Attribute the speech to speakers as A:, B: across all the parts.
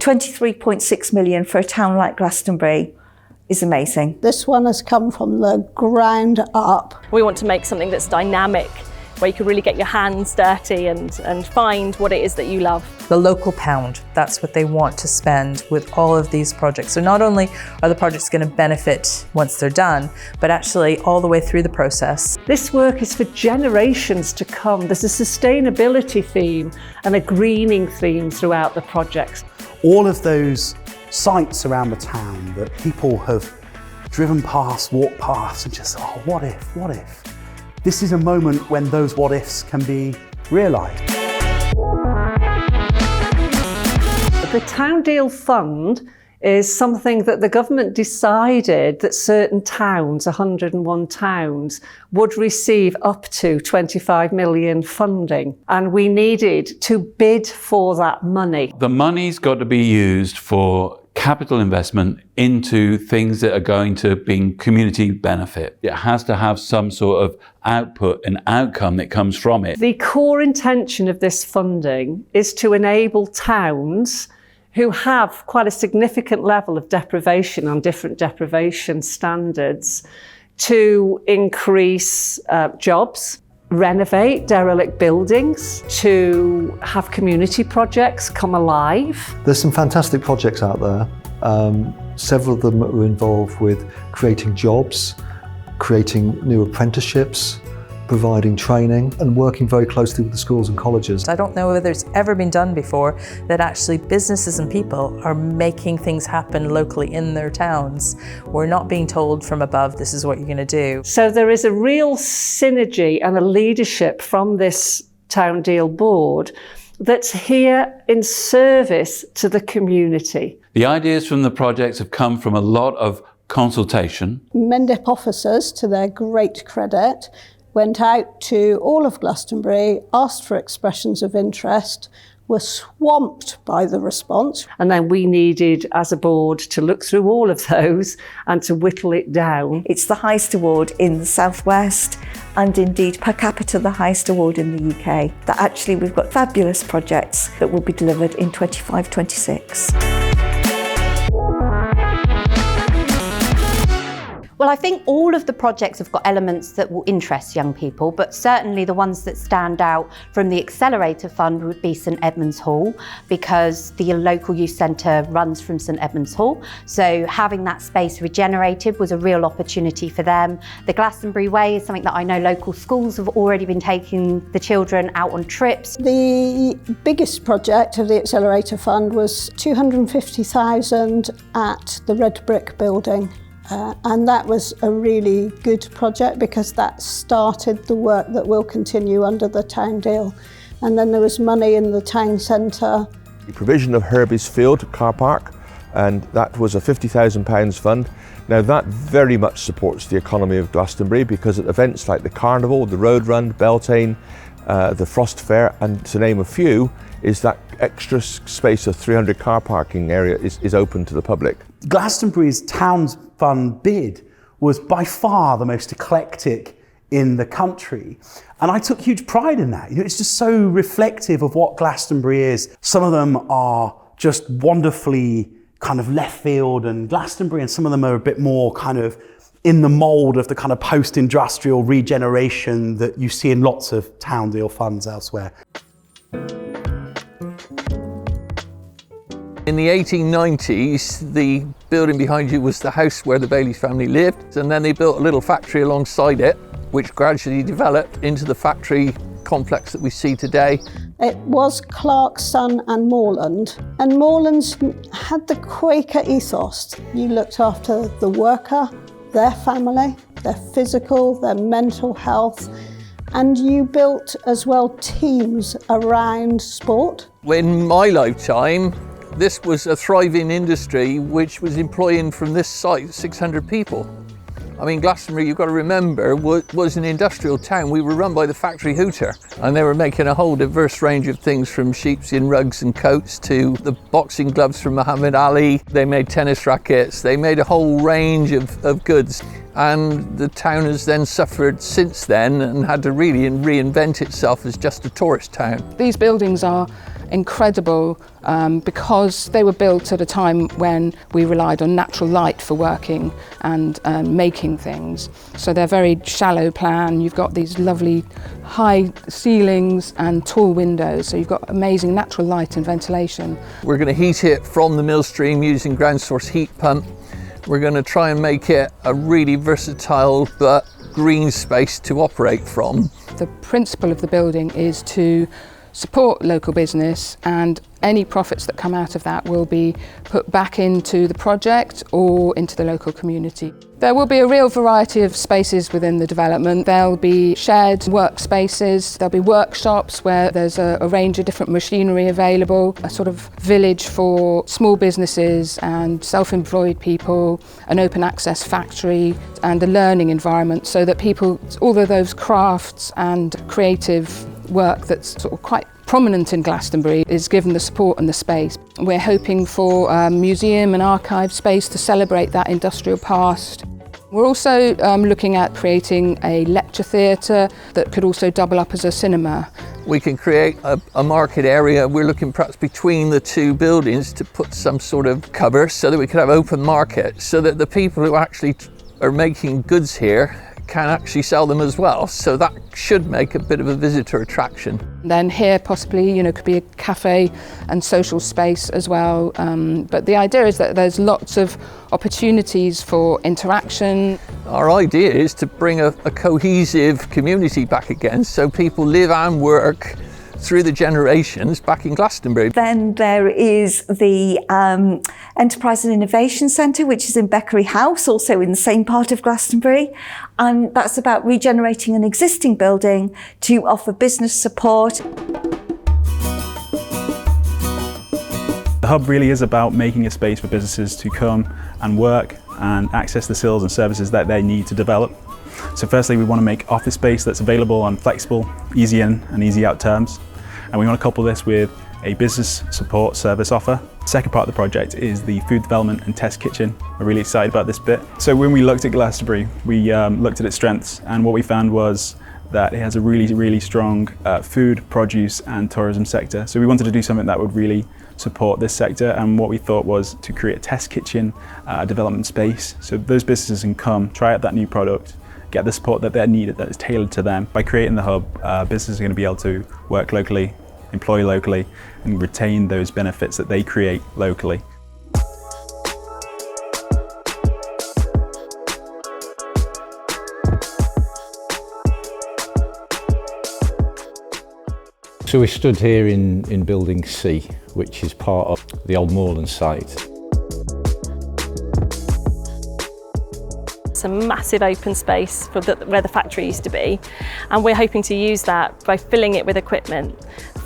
A: 23.6 million for a town like Glastonbury is amazing.
B: This one has come from the ground up.
C: We want to make something that's dynamic, where you can really get your hands dirty and find what it is that you love.
D: The local pound, that's what they want to spend with all of these projects. So not only are the projects going to benefit once they're done, but actually all the way through the process.
E: This work is for generations to come. There's a sustainability theme and a greening theme throughout the projects.
F: All of those sites around the town that people have driven past, walked past and just, oh, what if, what if? This is a moment when those what ifs can be realised.
E: The Town Deal Fund is something that the government decided that certain towns, 101 towns, would receive up to 25 million funding. And we needed to bid for that money.
G: The money's got to be used for capital investment into things that are going to bring community benefit. It has to have some sort of output and outcome that comes from it.
E: The core intention of this funding is to enable towns who have quite a significant level of deprivation on different deprivation standards to increase jobs, renovate derelict buildings, to have community projects come alive.
H: There's some fantastic projects out there. Several of them are involved with creating jobs, creating new apprenticeships, providing training and working very closely with the schools and colleges.
D: I don't know whether it's ever been done before that actually businesses and people are making things happen locally in their towns. We're not being told from above, this is what you're going to do.
E: So there is a real synergy and a leadership from this Town Deal Board that's here in service to the community.
G: The ideas from the projects have come from a lot of consultation.
B: Mendip officers, to their great credit, went out to all of Glastonbury, asked for expressions of interest, were swamped by the response.
E: And then we needed, as a board, to look through all of those and to whittle it down.
A: It's the highest award in the Southwest and indeed per capita the highest award in the UK. That actually we've got fabulous projects that will be delivered in 25-26.
I: Well, I think all of the projects have got elements that will interest young people, but certainly the ones that stand out from the Accelerator Fund would be St Edmunds Hall, because the local youth centre runs from St Edmunds Hall. So having that space regenerated was a real opportunity for them. The Glastonbury Way is something that I know local schools have already been taking the children out on trips.
B: The biggest project of the Accelerator Fund was 250,000 at the Red Brick building. And that was a really good project because that started the work that will continue under the Town Deal. And then there was money in the town centre.
J: The provision of Herbie's Field car park, and that was a £50,000 fund. Now that very much supports the economy of Glastonbury because at events like the Carnival, the Road Run, Beltane, the Frost Fair, and to name a few, is that extra space of 300 car parking area is open to the public.
F: Glastonbury's Towns Fund bid was by far the most eclectic in the country. And I took huge pride in that. You know, it's just so reflective of what Glastonbury is. Some of them are just wonderfully kind of left field and Glastonbury, and some of them are a bit more kind of in the mould of the kind of post-industrial regeneration that you see in lots of Town Deal funds elsewhere.
K: In the 1890s, the building behind you was the house where the Baily family lived, and then they built a little factory alongside it, which gradually developed into the factory complex that we see today.
B: It was Clark's son and Moreland, and Moreland's had the Quaker ethos. You looked after the worker, their family, their physical, their mental health, and you built as well teams around sport.
K: In my lifetime, this was a thriving industry which was employing from this site 600 people. I mean, Glastonbury, you've got to remember, was an industrial town. We were run by the factory hooter, and they were making a whole diverse range of things, from sheepskin rugs and coats to the boxing gloves from Muhammad Ali. They made tennis rackets. They made a whole range of goods. And the town has then suffered since then and had to really reinvent itself as just a tourist town.
L: These buildings are incredible because they were built at a time when we relied on natural light for working and making things. So they're very shallow plan. You've got these lovely high ceilings and tall windows, so you've got amazing natural light and ventilation.
K: We're going to heat it from the mill stream using ground source heat pump. We're going to try and make it a really versatile but green space to operate from.
L: The principle of the building is to support local business, and any profits that come out of that will be put back into the project or into the local community. There will be a real variety of spaces within the development. There'll be shared workspaces, there'll be workshops where there's a range of different machinery available, a sort of village for small businesses and self-employed people, an open access factory and a learning environment so that people, all of those crafts and creative work that's sort of quite prominent in Glastonbury is given the support and the space. We're hoping for a museum and archive space to celebrate that industrial past. We're also looking at creating a lecture theatre that could also double up as a cinema.
K: We can create a market area. We're looking perhaps between the two buildings to put some sort of cover so that we could have open market, so that the people who actually are making goods here can actually sell them as well. So that should make a bit of a visitor attraction.
L: Then here possibly, could be a cafe and social space as well. But the idea is that there's lots of opportunities for interaction.
K: Our idea is to bring a cohesive community back again, so people live and work through the generations back in Glastonbury.
A: Then there is the Enterprise and Innovation Centre, which is in Beckery House, also in the same part of Glastonbury. And that's about regenerating an existing building to offer business support.
M: The hub really is about making a space for businesses to come and work and access the skills and services that they need to develop. So firstly, we want to make office space that's available on flexible, easy in and easy out terms. And we want to couple this with a business support service offer. The second part of the project is the food development and test kitchen. We're really excited about this bit. So when we looked at Glastonbury, we looked at its strengths, and what we found was that it has a really, really strong food, produce and tourism sector. So we wanted to do something that would really support this sector, and what we thought was to create a test kitchen, development space, so those businesses can come, try out that new product, get the support that they're needed, that is tailored to them. By creating the hub, businesses are going to be able to work locally, employ locally, and retain those benefits that they create locally.
N: So we stood here in Building C, which is part of the old moorland site.
C: It's a massive open space for where the factory used to be, and we're hoping to use that by filling it with equipment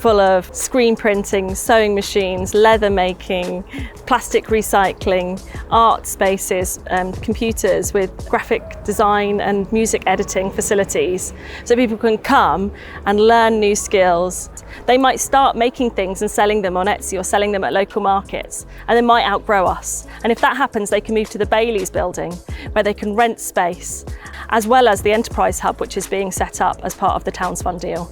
C: full of screen printing, sewing machines, leather making, plastic recycling, art spaces, computers with graphic design and music editing facilities, so people can come and learn new skills. They might start making things and selling them on Etsy or selling them at local markets, and they might outgrow us. And if that happens, they can move to the Baily's building, where they can rent space, as well as the Enterprise Hub, which is being set up as part of the Towns Fund deal.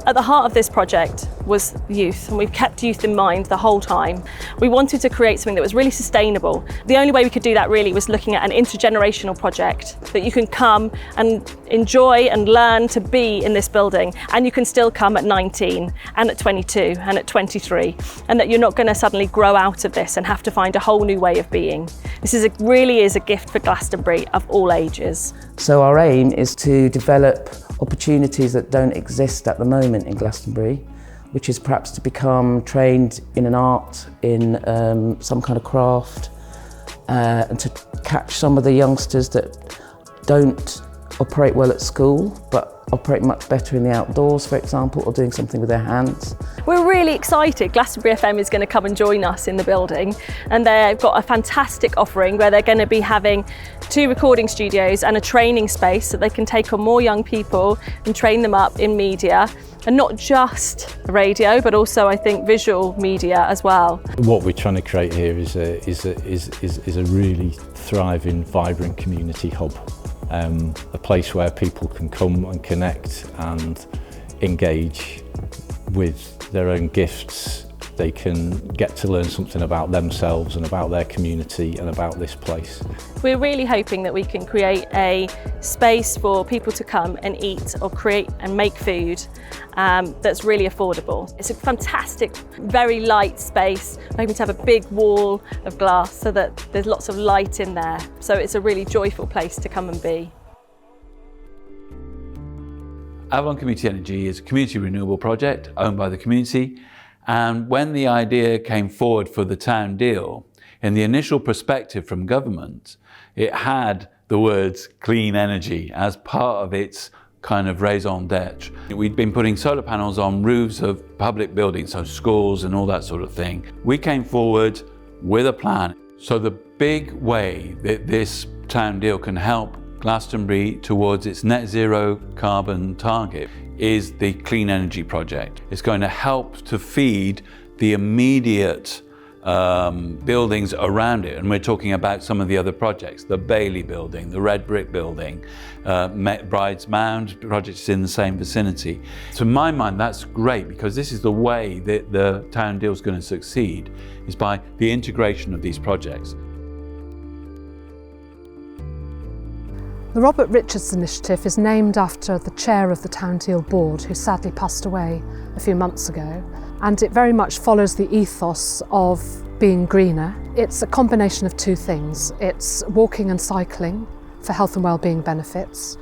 C: At the heart of this project was youth, and we've kept youth in mind the whole time. We wanted to create something that was really sustainable. The only way we could do that really was looking at an intergenerational project that you can come and enjoy and learn to be in this building, and you can still come at 19 and at 22 and at 23, and that you're not going to suddenly grow out of this and have to find a whole new way of being. This really is a gift for Glastonbury of all ages.
O: So our aim is to develop opportunities that don't exist at the moment in Glastonbury, which is perhaps to become trained in an art, in some kind of craft, and to catch some of the youngsters that don't operate well at school but operate much better in the outdoors, for example, or doing something with their hands.
C: We're really excited. Glastonbury FM is going to come and join us in the building, and they've got a fantastic offering where they're going to be having 2 recording studios and a training space so they can take on more young people and train them up in media, and not just radio but also I think visual media as well.
N: What we're trying to create here is a really thriving, vibrant community hub. A place where people can come and connect and engage with their own gifts They can get to learn something about themselves and about their community and about this place.
C: We're really hoping that we can create a space for people to come and eat or create and make food that's really affordable. It's a fantastic, very light space. We're hoping to have a big wall of glass so that there's lots of light in there. So it's a really joyful place to come and be.
G: Avalon Community Energy is a community renewable project owned by the community. And when the idea came forward for the town deal, in the initial perspective from government, it had the words clean energy as part of its kind of raison d'etre. We'd been putting solar panels on roofs of public buildings, so schools and all that sort of thing. We came forward with a plan. So the big way that this town deal can help Glastonbury towards its net zero carbon target is the Clean Energy Project. It's going to help to feed the immediate buildings around it, and we're talking about some of the other projects, the Baily building, the red brick building, Bride's Mound projects in the same vicinity. To my mind, that's great, because this is the way that the town deal is going to succeed, is by the integration of these projects.
P: The Robert Richards Initiative is named after the chair of the Town Deal Board, who sadly passed away a few months ago, and it very much follows the ethos of being greener. It's a combination of two things. It's walking and cycling for health and wellbeing benefits,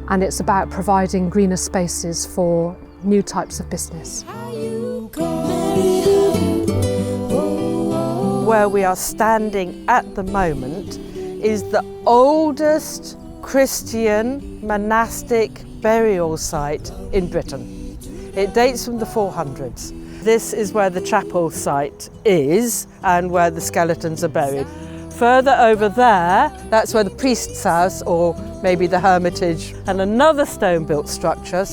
P: and it's about providing greener spaces for new types of business.
Q: Where we are standing at the moment is the oldest Christian monastic burial site in Britain. It dates from the 400s. This is where the chapel site is and where the skeletons are buried. Further over there, that's where the priest's house, or maybe the hermitage, and another stone-built structure.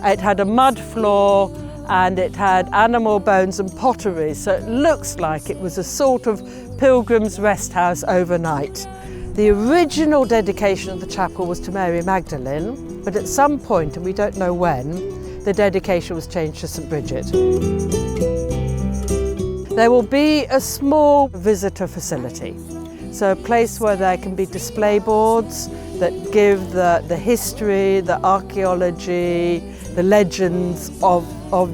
Q: It had a mud floor and it had animal bones and pottery, so it looks like it was a sort of pilgrim's rest house overnight. The original dedication of the chapel was to Mary Magdalene, but at some point, and we don't know when, the dedication was changed to St. Bridget. There will be a small visitor facility, so a place where there can be display boards that give the history, the archaeology, the legends of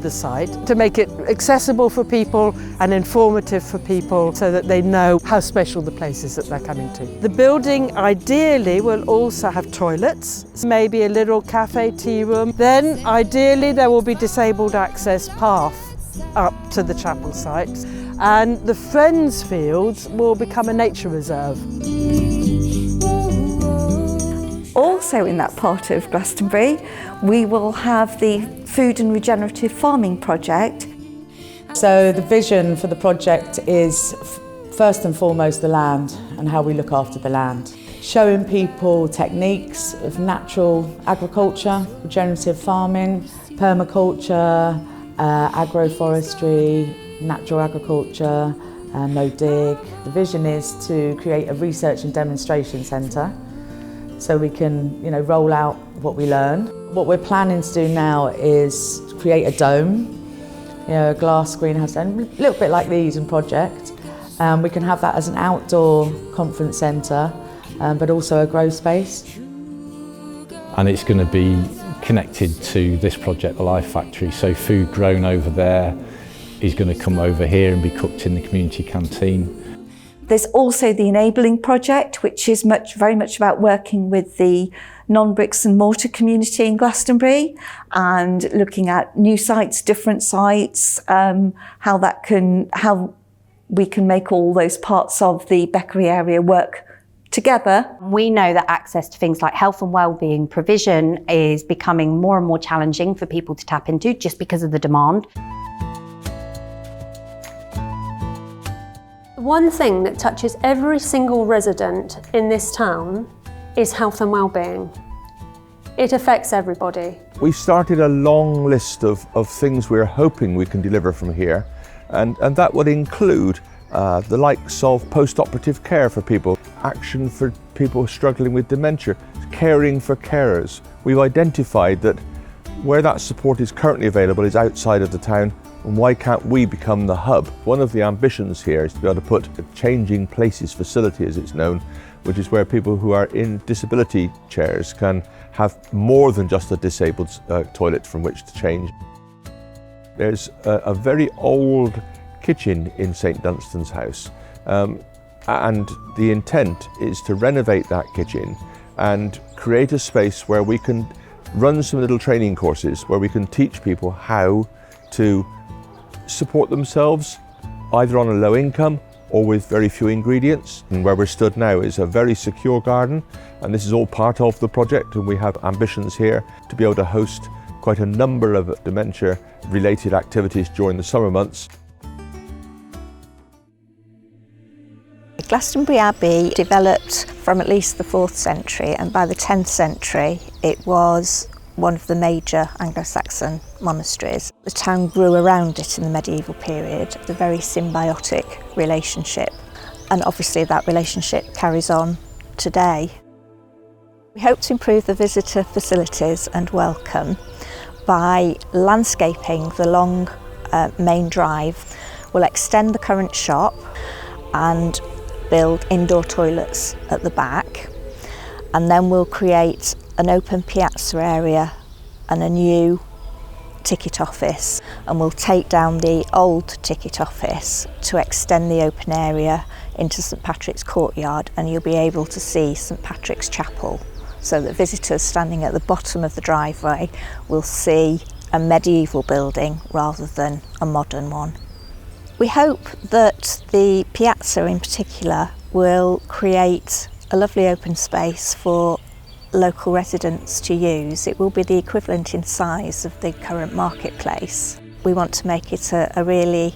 Q: the site, to make it accessible for people and informative for people so that they know how special the place is that they're coming to. The building ideally will also have toilets, maybe a little cafe, tea room. Then ideally there will be disabled access path up to the chapel site, and the Friends Fields will become a nature reserve.
A: Also in that part of Glastonbury, we will have the food and regenerative farming project.
R: So the vision for the project is first and foremost the land and how we look after the land. Showing people techniques of natural agriculture, regenerative farming, permaculture, agroforestry, natural agriculture, no dig. The vision is to create a research and demonstration centre so we can, roll out what we learn. What we're planning to do now is create a dome, a glass greenhouse, and a little bit like the Eden project. We can have that as an outdoor conference centre, but also a grow space.
N: And it's going to be connected to this project, the Life Factory, so food grown over there is going to come over here and be cooked in the community canteen.
A: There's also the Enabling Project, which is very much about working with the non-bricks and mortar community in Glastonbury and looking at new sites, different sites, how we can make all those parts of the Beckery area work together.
I: We know that access to things like health and wellbeing provision is becoming more and more challenging for people to tap into just because of the demand.
S: One thing that touches every single resident in this town is health and wellbeing. It affects everybody.
J: We've started a long list of things we're hoping we can deliver from here, and that would include the likes of post-operative care for people, action for people struggling with dementia, caring for carers. We've identified that where that support is currently available is outside of the town. And why can't we become the hub? One of the ambitions here is to be able to put a changing places facility, as it's known, which is where people who are in disability chairs can have more than just a disabled toilet from which to change. There's a very old kitchen in St Dunstan's house, and the intent is to renovate that kitchen and create a space where we can run some little training courses where we can teach people how to support themselves either on a low income or with very few ingredients. And where we're stood now is a very secure garden, and this is all part of the project, and we have ambitions here to be able to host quite a number of dementia related activities during the summer months.
T: Glastonbury Abbey developed from at least the 4th century, and by the 10th century it was one of the major Anglo-Saxon monasteries. The town grew around it in the medieval period, a very symbiotic relationship, and obviously that relationship carries on today. We hope to improve the visitor facilities and welcome by landscaping the long main drive. We'll extend the current shop and build indoor toilets at the back, and then we'll create an open piazza area and a new ticket office, and we'll take down the old ticket office to extend the open area into St Patrick's courtyard, and you'll be able to see St Patrick's Chapel, so that visitors standing at the bottom of the driveway will see a medieval building rather than a modern one. We hope that the piazza in particular will create a lovely open space for local residents to use. It will be the equivalent in size of the current marketplace. We want to make it a really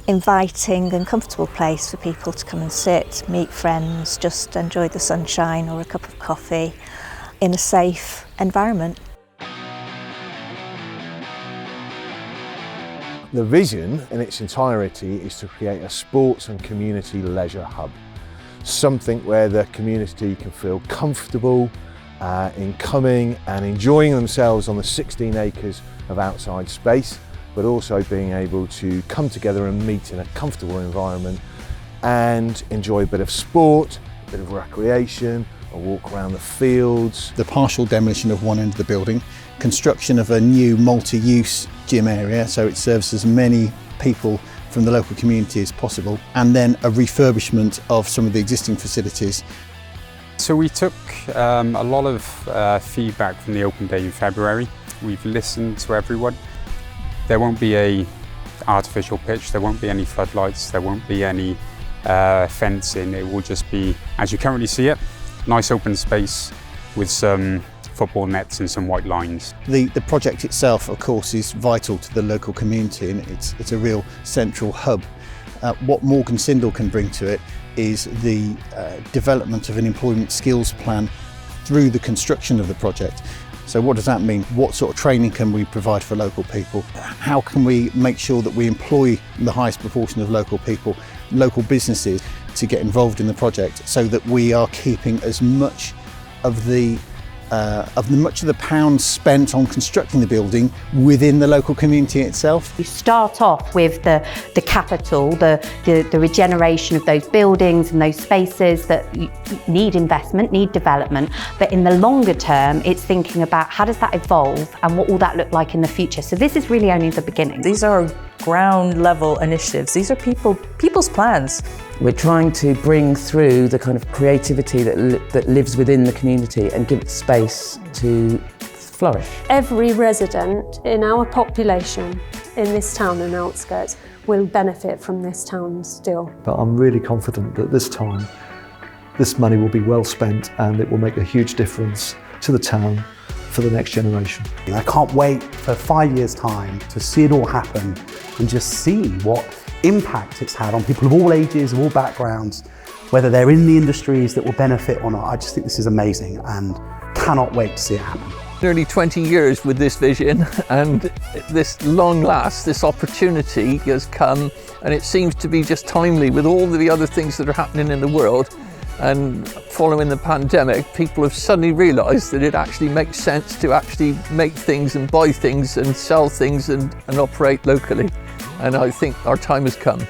T: inviting and comfortable place for people to come and sit, meet friends, just enjoy the sunshine or a cup of coffee in a safe environment.
U: The vision in its entirety is to create a sports and community leisure hub. Something where the community can feel comfortable in coming and enjoying themselves on the 16 acres of outside space, but also being able to come together and meet in a comfortable environment and enjoy a bit of sport, a bit of recreation, a walk around the fields.
V: The partial demolition of one end of the building, construction of a new multi-use gym area so it serves as many people from the local community as possible, and then a refurbishment of some of the existing facilities.
W: So we took a lot of feedback from the open day in February. We've listened to everyone. There won't be an artificial pitch, there won't be any floodlights, there won't be any fencing. It will just be, as you currently see it, nice open space with some football nets and some white lines.
V: The project itself, of course, is vital to the local community, and it's a real central hub. What Morgan Sindall can bring to it is the development of an employment skills plan through the construction of the project. So what does that mean? What sort of training can we provide for local people? How can we make sure that we employ the highest proportion of local people, local businesses, to get involved in the project, so that we are keeping as much of the pounds spent on constructing the building within the local community itself.
I: You start off with the capital, the regeneration of those buildings and those spaces that need investment, need development, but in the longer term it's thinking about how does that evolve and what will that look like in the future. So this is really only the beginning.
D: These are ground level initiatives. These are people's plans.
O: We're trying to bring through the kind of creativity that lives within the community and give it space to flourish.
S: Every resident in our population in this town and outskirts will benefit from this town's deal.
H: But I'm really confident that this time, this money will be well spent and it will make a huge difference to the town for the next generation.
F: I can't wait for 5 years' time to see it all happen and just see what impact it's had on people of all ages, of all backgrounds, whether they're in the industries that will benefit or not. I just think this is amazing and cannot wait to see it happen.
K: Nearly 20 years with this vision, and this long last, this opportunity has come, and it seems to be just timely with all the other things that are happening in the world. And following the pandemic, people have suddenly realised that it actually makes sense to actually make things and buy things and sell things and operate locally. and I think our time has come.